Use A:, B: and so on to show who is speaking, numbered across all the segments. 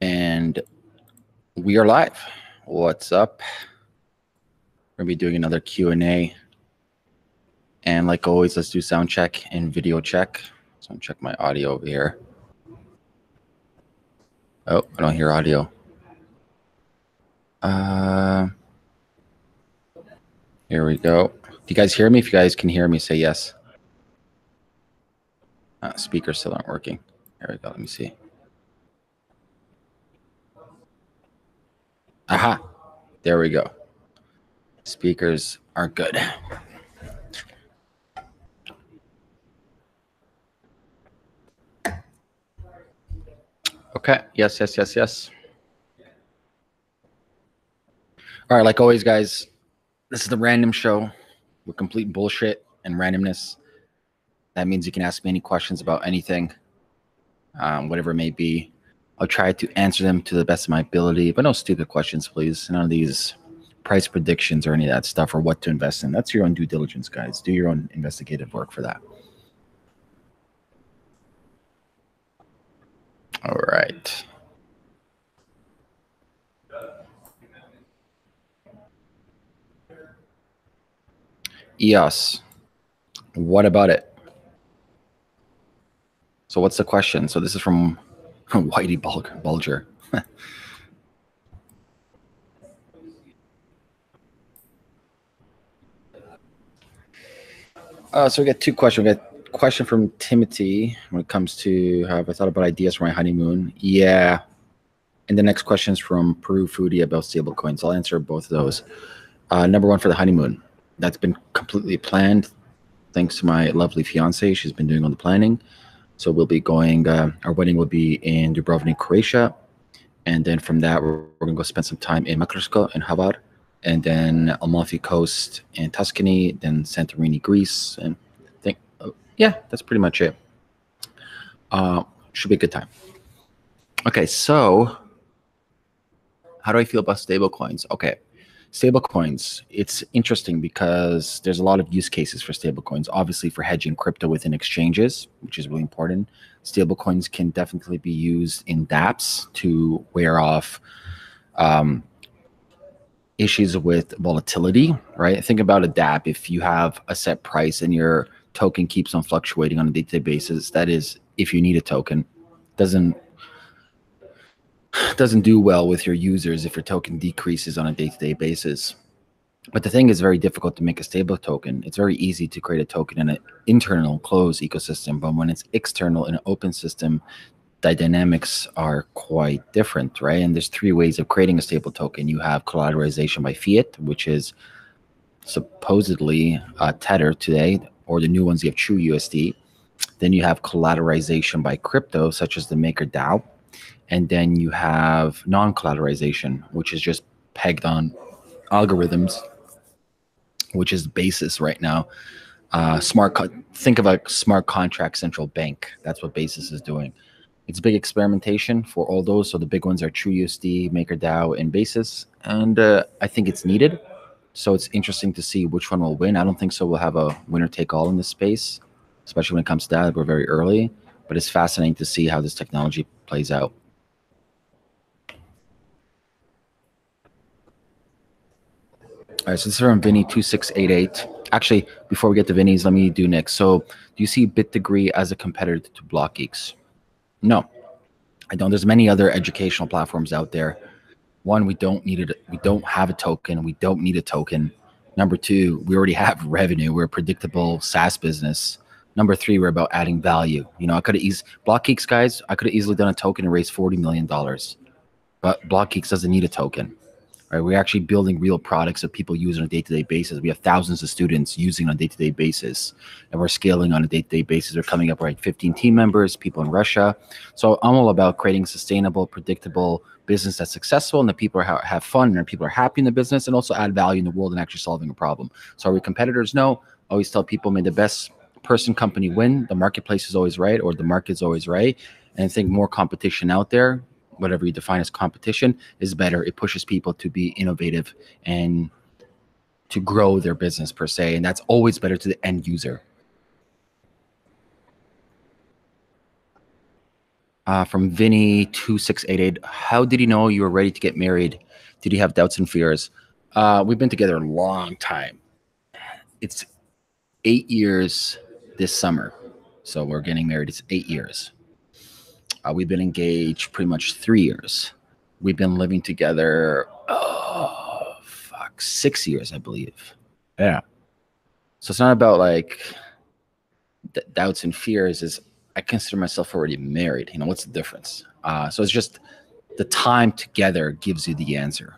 A: And we are live. What's up? We're going to be doing another Q&A. And like always, let's do sound check and video check. So I'm check my audio over here. Oh, I don't hear audio. Here we go. Do you guys hear me? If you guys can hear me, say yes. Speakers still aren't working. Here we go. Let me see. Aha. There we go. Speakers are good. Okay. Yes. All right. Like always, guys, this is the random show with complete bullshit and randomness. That means you can ask me any questions about anything, whatever it may be. I'll try to answer them to the best of my ability, but no stupid questions, please. None of these price predictions or any of that stuff or what to invest in. That's your own due diligence, guys. Do your own investigative work for that. All right. EOS. What about it? So what's the question? So this is from Whitey Bulger. So we got two questions. We got a question from Timothy when it comes to have I thought about ideas for my honeymoon. Yeah. And the next question is from Peru Foodie about stablecoins. I'll answer both of those. Number one for the honeymoon. That's been completely planned thanks to my lovely fiance. She's been doing all the planning. So we'll be going, our wedding will be in Dubrovnik, Croatia. And then from that, we're going to go spend some time in Makarsko and Hvar. And then Amalfi Coast and Tuscany, then Santorini, Greece. And I think, yeah, that's pretty much it. Should be a good time. Okay, so how do I feel about stablecoins? Okay. Stablecoins, it's interesting because there's a lot of use cases for stablecoins. Obviously, for hedging crypto within exchanges, which is really important. Stablecoins can definitely be used in dApps to wear off issues with volatility, right? Think about a dApp. If you have a set price and your token keeps on fluctuating on a day-to-day basis, that is, if you need a token, doesn't do well with your users if your token decreases on a day-to-day basis. But the thing is very difficult to make a stable token. It's very easy to create a token in an internal closed ecosystem, but when it's external in an open system, the dynamics are quite different, right? And there's three ways of creating a stable token. You have collateralization by fiat, which is supposedly Tether today, or the new ones, you have True USD. Then you have collateralization by crypto, such as the MakerDAO. And then you have non-collateralization, which is just pegged on algorithms, which is Basis right now. Think of a smart contract central bank. That's what Basis is doing. It's big experimentation for all those. So the big ones are TrueUSD, MakerDAO, and Basis. And I think it's needed. So it's interesting to see which one will win. I don't think so we'll have a winner take all in this space, especially when it comes to that. We're very early. But it's fascinating to see how this technology plays out. All right, so this is from Vinny2688. Actually, before we get to Vinny's, let me do next. So do you see BitDegree as a competitor to Blockgeeks? No, I don't. There's many other educational platforms out there. One, we don't have a token. We don't need a token. Number two, we already have revenue. We're a predictable SaaS business. Number three, we're about adding value. You know, Blockgeeks guys, I could have easily done a token and raised $40 million. But Blockgeeks doesn't need a token. Right, we're actually building real products that people use on a day-to-day basis. We have thousands of students using on a day-to-day basis, and we're scaling on a day-to-day basis. We're coming up right 15 team members, people in Russia. So I'm all about creating sustainable, predictable business that's successful, and that people have fun, and people are happy in the business, and also add value in the world and actually solving a problem. So are we competitors? No. I always tell people, may the best person company win. The marketplace is always right, or the market's always right. And I think more competition out there, whatever you define as competition, is better. It pushes people to be innovative and to grow their business per se. And that's always better to the end user. From Vinny2688, how did you know you were ready to get married? Did you have doubts and fears? We've been together a long time. It's 8 years this summer. So we're getting married. It's 8 years. We've been engaged pretty much 3 years. We've been living together, 6 years, I believe. Yeah. So it's not about like doubts and fears. Is I consider myself already married. What's the difference? So it's just the time together gives you the answer.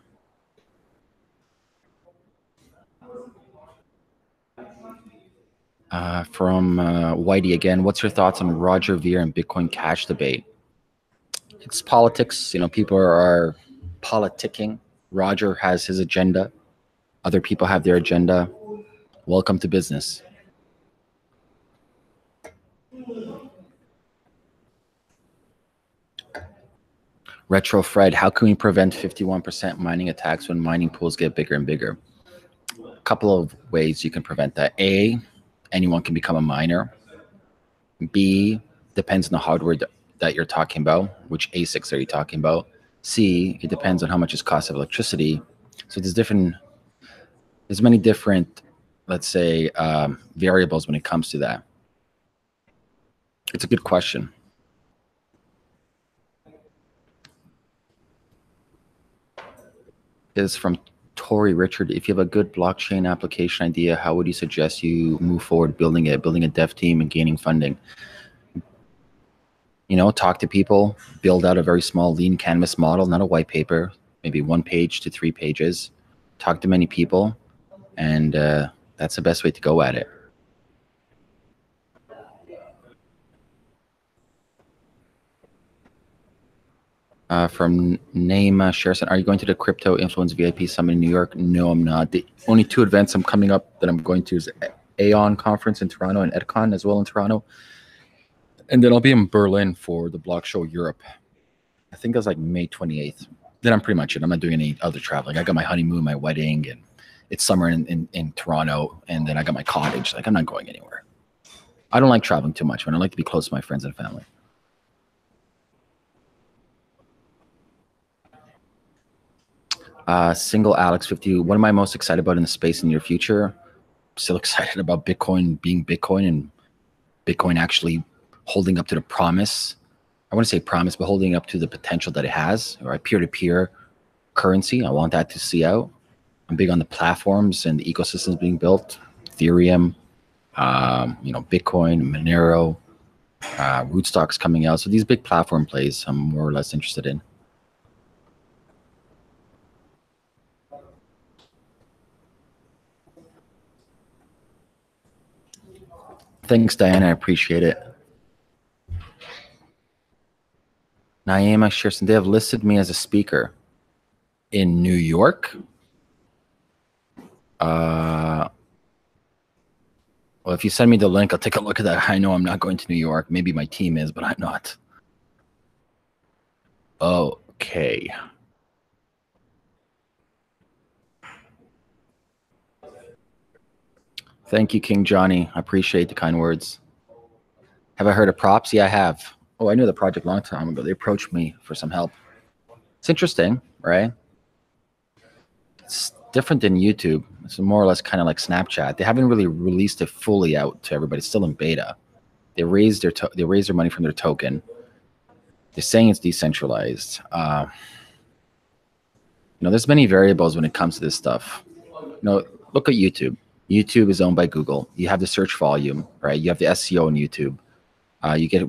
A: From Whitey again, what's your thoughts on Roger Ver and Bitcoin Cash debate? It's politics. People are politicking. Roger has his agenda. Other people have their agenda. Welcome to business. Retro Fred, how can we prevent 51% mining attacks when mining pools get bigger and bigger? A couple of ways you can prevent that. A, anyone can become a miner. B, depends on the hardware that you're talking about. Which ASICs are you talking about? C, it depends on how much is cost of electricity. So there's many different, let's say, variables when it comes to that. It's a good question. Is from Tori Richard. If you have a good blockchain application idea, how would you suggest you move forward building a dev team and gaining funding? Talk to people, build out a very small lean canvas model, not a white paper, maybe 1 page to 3 pages. Talk to many people, and that's the best way to go at it. From Naima Sherson, are you going to the Crypto Influence VIP Summit in New York? No, I'm not. The only 2 events I'm coming up that I'm going to is Aeon Conference in Toronto and EdCon as well in Toronto. And then I'll be in Berlin for the Block Show Europe. I think that's like May 28th. Then I'm pretty much it. I'm not doing any other traveling. I got my honeymoon, my wedding, and it's summer in Toronto. And then I got my cottage. Like, I'm not going anywhere. I don't like traveling too much, man. I like to be close to my friends and family. Single Alex 50. What am I most excited about in the space in the near future? Still excited about Bitcoin being Bitcoin and Bitcoin actually holding up to the promise. I want to say promise, but holding up to the potential that it has, or peer-to-peer currency. I want that to see out. I'm big on the platforms and the ecosystems being built. Ethereum, Bitcoin, Monero, Rootstock's coming out. So these big platform plays I'm more or less interested in. Thanks, Diana. I appreciate it. Naima Shearson, they have listed me as a speaker in New York. Well, if you send me the link, I'll take a look at that. I know I'm not going to New York. Maybe my team is, but I'm not. Okay. Thank you, King Johnny. I appreciate the kind words. Have I heard of Props? Yeah, I have. Oh, I knew the project a long time ago. They approached me for some help. It's interesting, right? It's different than YouTube. It's more or less kind of like Snapchat. They haven't really released it fully out to everybody. It's still in beta. They raised their money from their token. They're saying it's decentralized. There's many variables when it comes to this stuff. Look at YouTube. YouTube is owned by Google. You have the search volume, right? You have the SEO on YouTube. You get,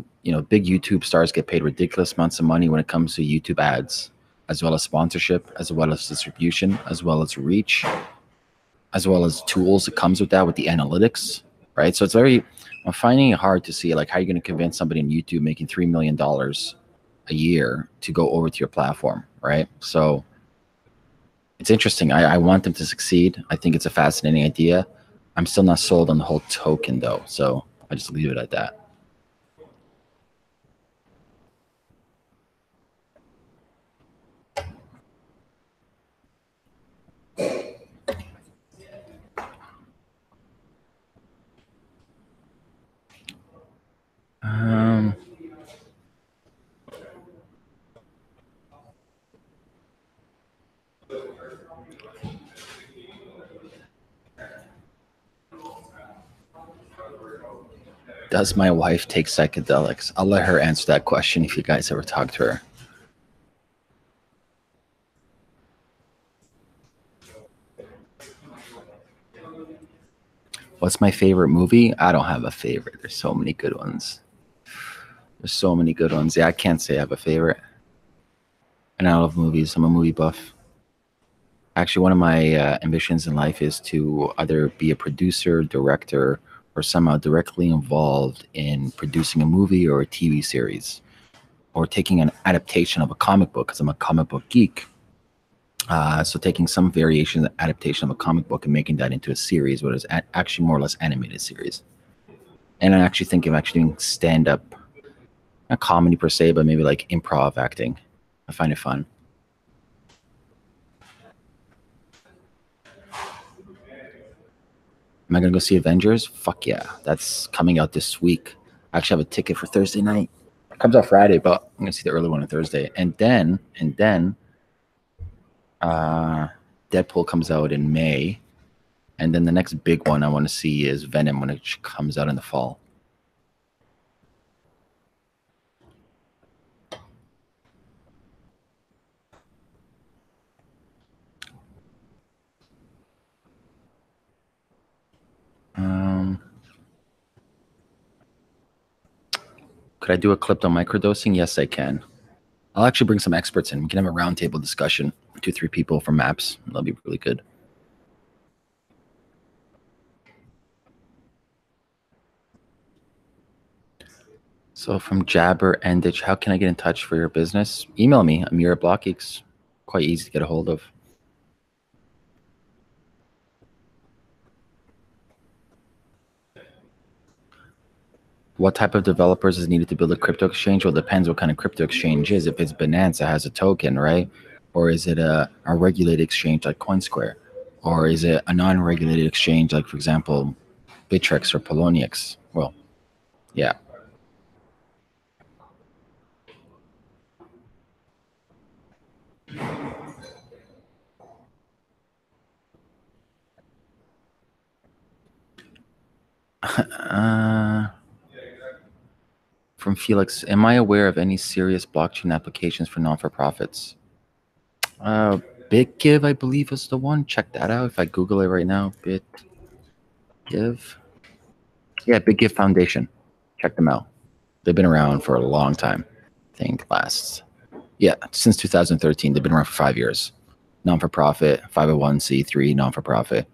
A: big YouTube stars get paid ridiculous amounts of money when it comes to YouTube ads, as well as sponsorship, as well as distribution, as well as reach, as well as tools that comes with that, with the analytics, right? So I'm finding it hard to see like how you're going to convince somebody on YouTube making $3 million a year to go over to your platform, right? So it's interesting. I want them to succeed. I think it's a fascinating idea. I'm still not sold on the whole token though, so I just leave it at that. Does my wife take psychedelics? I'll let her answer that question if you guys ever talk to her. What's my favorite movie? I don't have a favorite. There's so many good ones. There's so many good ones. Yeah, I can't say I have a favorite. And I love movies. I'm a movie buff. Actually, one of my ambitions in life is to either be a producer, director, or somehow directly involved in producing a movie or a TV series, or taking an adaptation of a comic book, because I'm a comic book geek. So taking some variation, adaptation of a comic book and making that into a series, what is actually more or less animated series. And I actually think of actually doing stand-up, not comedy per se, but maybe like improv acting. I find it fun. Am I gonna go see Avengers? Fuck yeah, that's coming out this week. I actually have a ticket for Thursday night. It comes out Friday, but I'm gonna see the early one on Thursday, and then Deadpool comes out in May, and then the next big one I want to see is Venom when it comes out in the fall. Could I do a clip on microdosing? Yes, I can. I'll actually bring some experts in. We can have a roundtable discussion. 2-3 people from MAPS. That'll be really good. So from Jabber and Ditch, how can I get in touch for your business? Email me, Ameer at Blockgeeks. Quite easy to get a hold of. What type of developers is needed to build a crypto exchange? Well, it depends what kind of crypto exchange is. If it's Binance, it has a token, right? Or is it a regulated exchange like CoinSquare? Or is it a non-regulated exchange like, for example, Bittrex or Poloniex? Well, yeah. From Felix, am I aware of any serious blockchain applications for non-for-profits? BitGive, I believe, is the one. Check that out. If I Google it right now, BitGive. Yeah, BitGive Foundation. Check them out. They've been around for a long time. I think since 2013. They've been around for 5 years. Non-for-profit, 501c3, non-for-profit.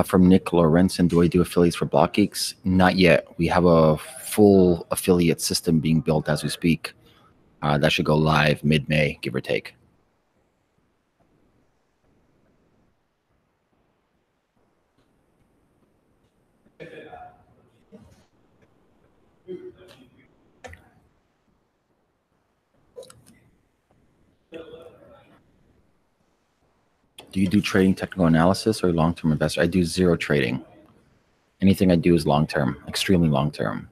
A: From Nick Lorenzen, do I do affiliates for Blockgeeks? Not yet. We have a full affiliate system being built as we speak. That should go live mid-May, give or take. Do you do trading technical analysis or long-term investor? I do zero trading. Anything I do is long-term, extremely long-term.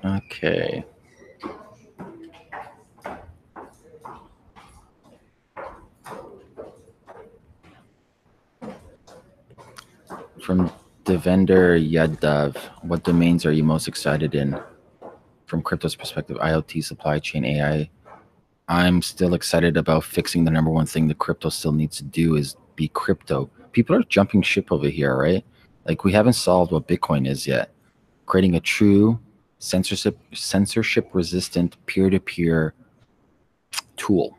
A: Okay. From Devender Yadav, what domains are you most excited in from crypto's perspective? IoT, supply chain, AI. I'm still excited about fixing the number one thing the crypto still needs to do is be crypto. People are jumping ship over here, right? Like we haven't solved what Bitcoin is yet. Creating a true censorship resistant peer-to-peer tool,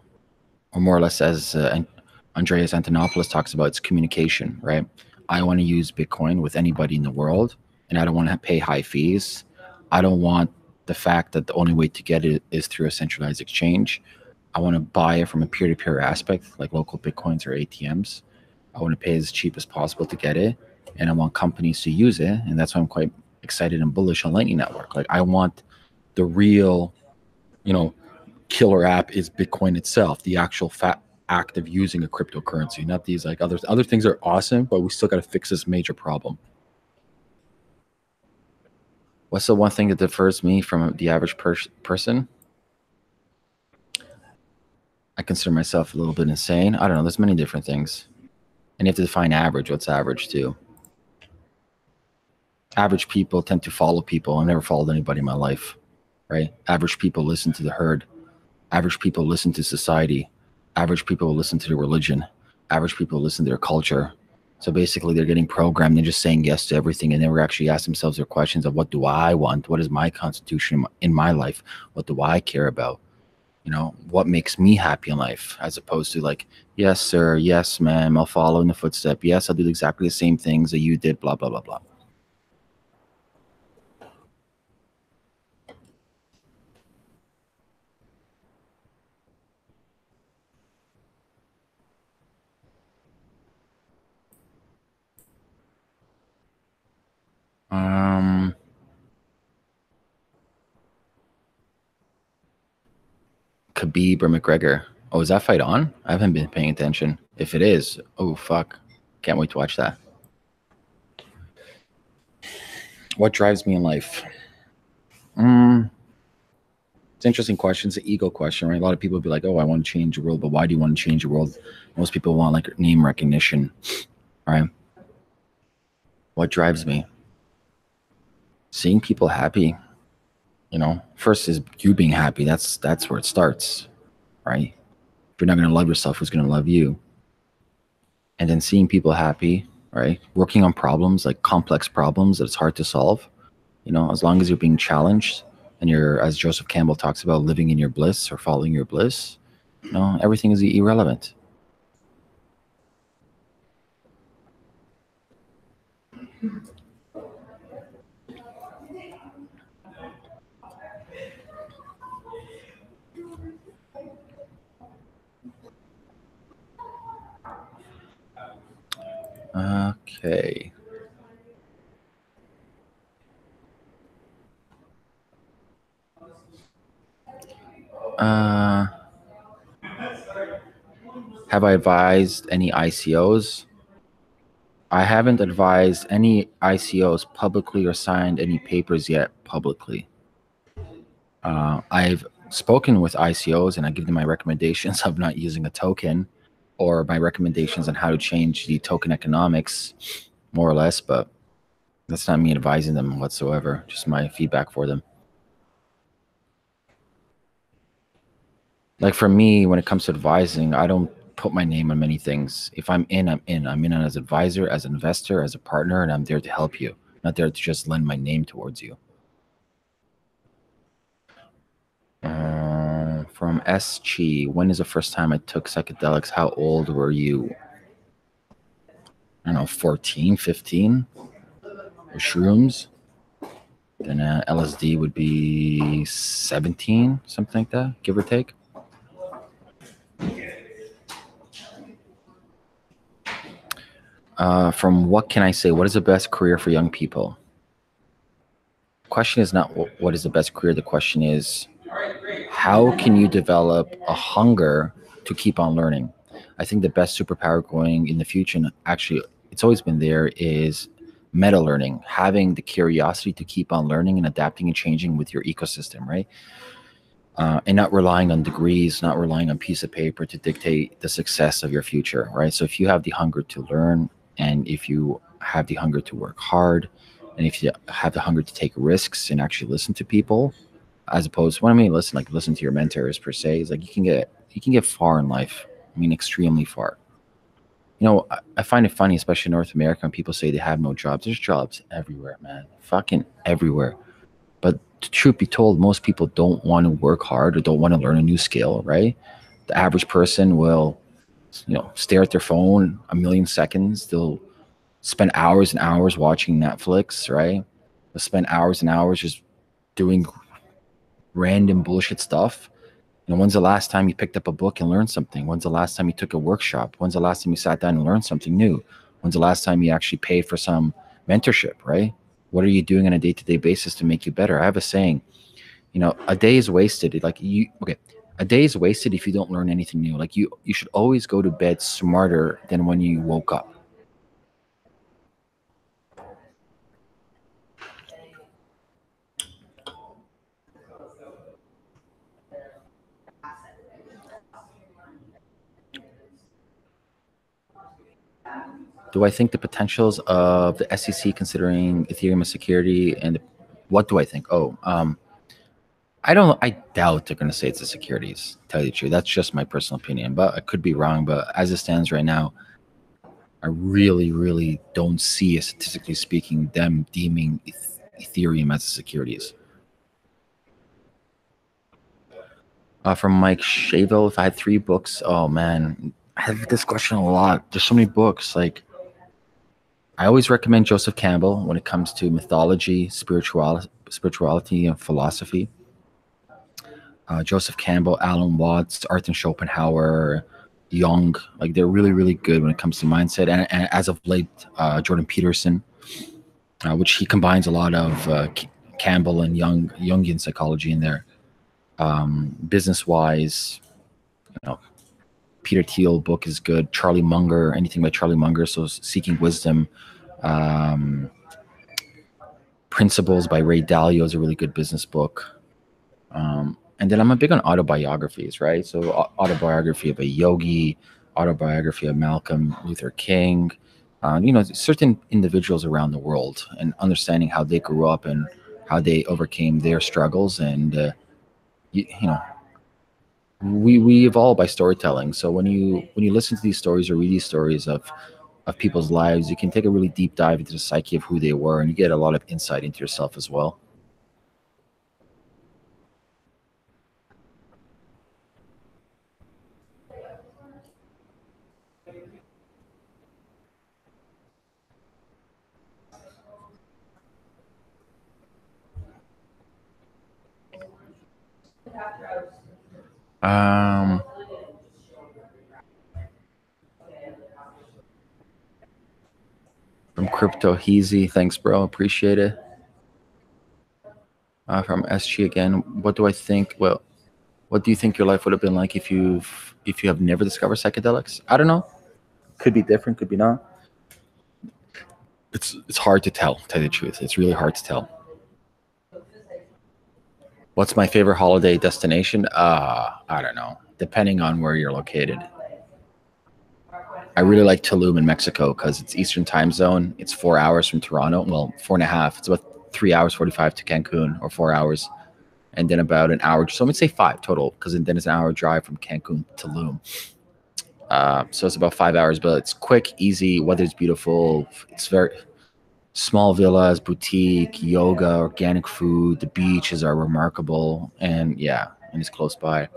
A: or more or less as Andreas Antonopoulos talks about, it's communication, right? I want to use Bitcoin with anybody in the world, and I don't want to pay high fees. I don't want the fact that the only way to get it is through a centralized exchange. I want to buy it from a peer-to-peer aspect, like local Bitcoins or ATMs. I want to pay as cheap as possible to get it, and I want companies to use it, and that's why I'm quite excited and bullish on Lightning Network. Like I want the real, killer app is Bitcoin itself, the actual act of using a cryptocurrency, not these like other things are awesome, but we still got to fix this major problem. What's the one thing that differs me from the average person? I consider myself a little bit insane. I don't know. There's many different things. And you have to define average. What's average too? Average people tend to follow people. I've never followed anybody in my life, right? Average people listen to the herd. Average people listen to society. Average people listen to their religion. Average people listen to their culture. So basically they're getting programmed and just saying yes to everything and never actually ask themselves their questions of what do I want? What is my constitution in my life? What do I care about? You know, what makes me happy in life, as opposed to like, yes, sir, yes, ma'am, I'll follow in the footstep. Yes, I'll do exactly the same things that you did, blah, blah, blah, blah. Khabib or McGregor. Oh, is that fight on? I haven't been paying attention. If it is, oh, fuck. Can't wait to watch that. What drives me in life? It's an interesting question. It's an ego question, right? A lot of people would be like, oh, I want to change the world, but why do you want to change the world? Most people want like name recognition, right? What drives me? Seeing people happy. You know, first is you being happy. That's where it starts, right? If you're not going to love yourself, who's going to love you? And then seeing people happy, right? Working on problems, like complex problems that it's hard to solve. You know, as long as you're being challenged and you're, as Joseph Campbell talks about, living in your bliss or following your bliss, you know, everything is irrelevant. Okay. Have I advised any ICOs? I haven't advised any ICOs publicly or signed any papers yet publicly. I've spoken with ICOs and I give them my recommendations of not using a token or my recommendations on how to change the token economics, more or less, but that's not me advising them whatsoever, just my feedback for them. Like for me, when it comes to advising, I don't put my name on many things. If I'm in, I'm in. I'm in as an advisor, as an investor, as a partner, and I'm there to help you, not there to just lend my name towards you. From SG, when is the first time I took psychedelics? How old were you? I don't know, 14, 15? Or shrooms? Then LSD would be 17, something like that, give or take. From what can I say? What is the best career for young people? The question is not what is the best career. The question is, how can you develop a hunger to keep on learning? I think the best superpower going in the future, and actually it's always been there, is meta learning, having the curiosity to keep on learning and adapting and changing with your ecosystem, right? And not relying on degrees, not relying on piece of paper to dictate the success of your future, right? So if you have the hunger to learn, and if you have the hunger to work hard, and if you have the hunger to take risks and actually listen to people, as opposed to, when I mean listen, like listen to your mentors per se, is like you can get far in life. I mean, extremely far. You know, I find it funny, especially in North America, when people say they have no jobs. There's jobs everywhere, man, fucking everywhere. But the truth be told, most people don't want to work hard or don't want to learn a new skill, right? The average person will, you know, stare at their phone a million seconds. They'll spend hours and hours watching Netflix, right? They'll spend hours and hours just doing random bullshit stuff. You know, when's the last time you picked up a book and learned something? When's the last time you took a workshop? When's the last time you sat down and learned something new? When's the last time you actually paid for some mentorship, right? What are you doing on a day-to-day basis to make you better? I have a saying, you know, a day is wasted. Like you, okay, A day is wasted if you don't learn anything new. Like you should always go to bed smarter than when you woke up. Do I think the potentials of the SEC considering Ethereum as security, and what do I think? I don't. I doubt they're going to say it's a securities. Tell you the truth, that's just my personal opinion, but I could be wrong. But as it stands right now, I really, really don't see, statistically speaking, them deeming Ethereum as a securities. From Mike Shavel, if I had 3 books, oh man, I have this question a lot. There's so many books. Like, I always recommend Joseph Campbell when it comes to mythology, spirituality, and philosophy. Joseph Campbell, Alan Watts, Arthur Schopenhauer, Jung, like they're really, really good when it comes to mindset. And as of late, Jordan Peterson, which he combines a lot of Campbell and Jungian psychology in there. Business-wise, Peter Thiel book is good. Charlie Munger, anything by Charlie Munger, so Seeking Wisdom. Principles by Ray Dalio is a really good business book. And then I'm a big on autobiographies, right? So autobiography of a yogi, autobiography of Malcolm Luther King, certain individuals around the world, and understanding how they grew up and how they overcame their struggles. And we evolve by storytelling. So when you listen to these stories or read these stories of people's lives, you can take a really deep dive into the psyche of who they were, and you get a lot of insight into yourself as well. Um, from Crypto Heezy, thanks, bro. Appreciate it. From SG again, what do I think? Well, what do you think your life would have been like if you have never discovered psychedelics? I don't know. Could be different. Could be not. It's hard to tell you the truth. It's really hard to tell. What's my favorite holiday destination? I don't know. Depending on where you're located. I really like Tulum in Mexico because it's Eastern time zone. It's 4 hours from Toronto. Well, 4.5. It's about 3 hours 45 to Cancun, or 4 hours, and then about an hour. So I'm gonna say 5 total, because then it's an hour drive from Cancun to Tulum. So it's about 5 hours, but it's quick, easy. Weather's beautiful. It's very small villas, boutique, yoga, organic food. The beaches are remarkable, and it's close by.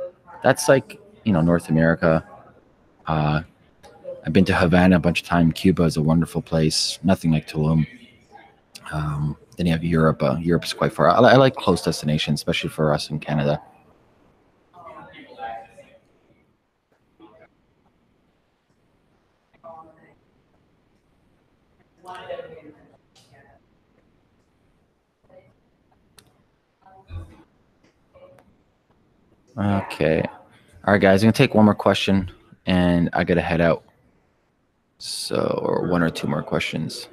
A: That's like North America. I've been to Havana a bunch of times. Cuba is a wonderful place. Nothing like Tulum. Then you have Europe. Europe is quite far. I like close destinations, especially for us in Canada. Okay. All right, guys. I'm going to take one more question, and I got to head out. So, or 1 or 2 more questions.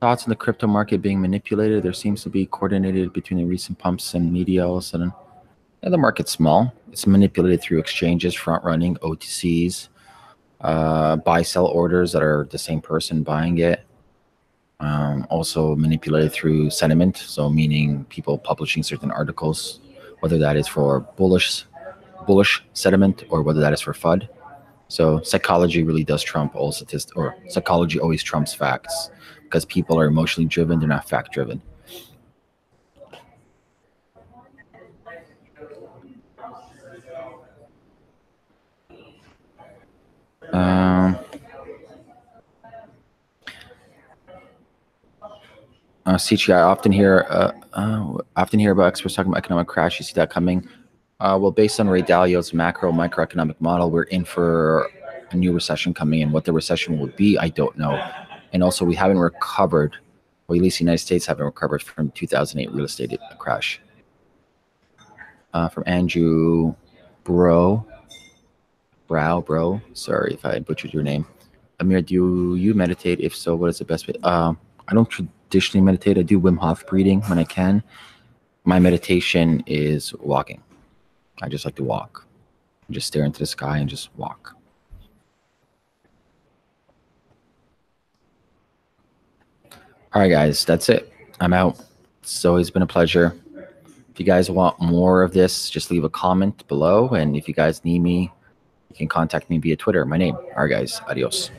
A: Thoughts on the crypto market being manipulated? There seems to be coordinated between the recent pumps and media all of a sudden. The market's small. It's manipulated through exchanges, front running, OTCs, buy-sell orders that are the same person buying it. Also manipulated through sentiment, so meaning people publishing certain articles, whether that is for bullish sentiment or whether that is for FUD. So psychology really does trump all statistics, or psychology always trumps facts, because people are emotionally driven, they're not fact driven. CGI, I often hear about experts talking about economic crash. You see that coming? Well, based on Ray Dalio's microeconomic model, we're in for a new recession coming in. What the recession will be, I don't know. And also, we haven't recovered Or at least the United States haven't recovered from 2008 real estate crash. From Andrew Brow. Sorry if I butchered your name. Amir, do you meditate? If so, what is the best way? I don't traditionally meditate. I do Wim Hof breathing when I can. My meditation is walking. I just like to walk. Just stare into the sky and just walk. All right, guys, that's it. I'm out. It's always been a pleasure. If you guys want more of this, just leave a comment below. And if you guys need me, you can contact me via Twitter. My name. All right, guys. Adios.